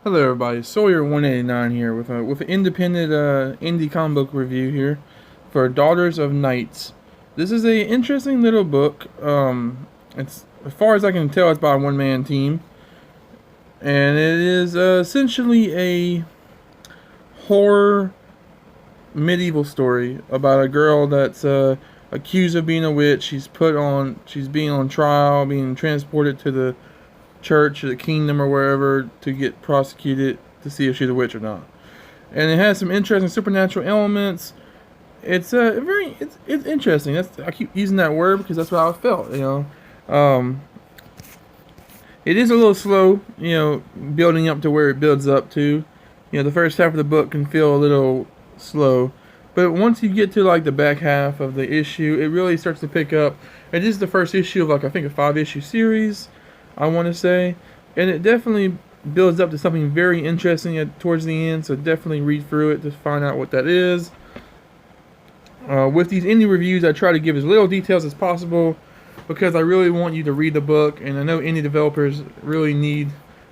Hello, everybody. Sawyer189 here with an independent indie comic book review here for Daughters of Knights. This is a interesting little book. It's as far as I can tell, it's by a one-man team, and it is essentially a horror medieval story about a girl that's accused of being a witch. She's being on trial, being transported to the church or the kingdom or wherever to get prosecuted to see if she's a witch or not. And it has some interesting supernatural elements. It's interesting. I keep using that word because that's how I felt. Um, it is a little slow, building up to where it builds up to. The first half of the book can feel a little slow, but once you get to like the back half of the issue, it really starts to pick up. It is the first issue of I think a 5-issue series, I want to say, and it definitely builds up to something very interesting towards the end. So definitely read through it to find out what that is. With these indie reviews, I try to give as little details as possible because I really want you to read the book, and I know indie developers really need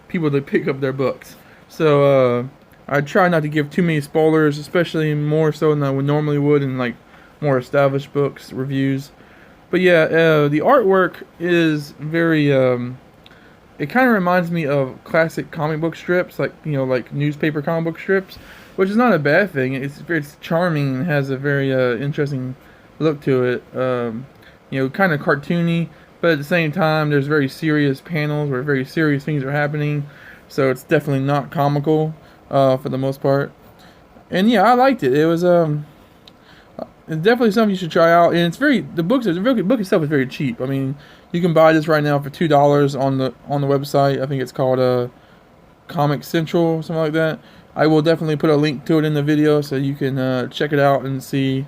people to pick up their books. So I try not to give too many spoilers, especially more so than I would normally would in like more established books reviews. But yeah, the artwork is very. It kind of reminds me of classic comic book strips, like newspaper comic book strips, which is not a bad thing. It's charming and has a very interesting look to it. Kind of cartoony, but at the same time, there's very serious panels where very serious things are happening. So it's definitely not comical for the most part. And yeah, I liked it. It's definitely something you should try out, and the book itself is very cheap. I mean, you can buy this right now for $2 on the website. I think it's called Comic Central or something like that. I will definitely put a link to it in the video so you can check it out and see,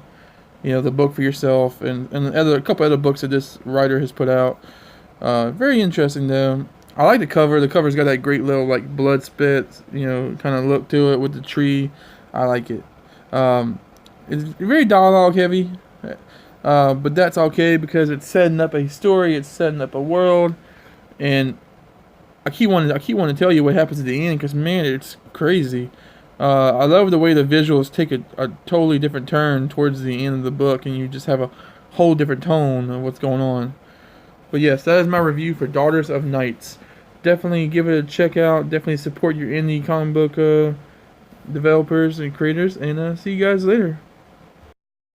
the book for yourself and a couple other books that this writer has put out. Very interesting though. I like the cover. The cover's got that great little like blood spit, kind of look to it with the tree. I like it. It's very dialogue heavy, but that's okay because it's setting up a story, it's setting up a world, and I keep wanting to tell you what happens at the end because man, it's crazy. I love the way the visuals take a totally different turn towards the end of the book, and you just have a whole different tone of what's going on. But yes, that is my review for Daughters of Knights. Definitely give it a check out. Definitely support your indie comic book developers and creators, and see you guys later.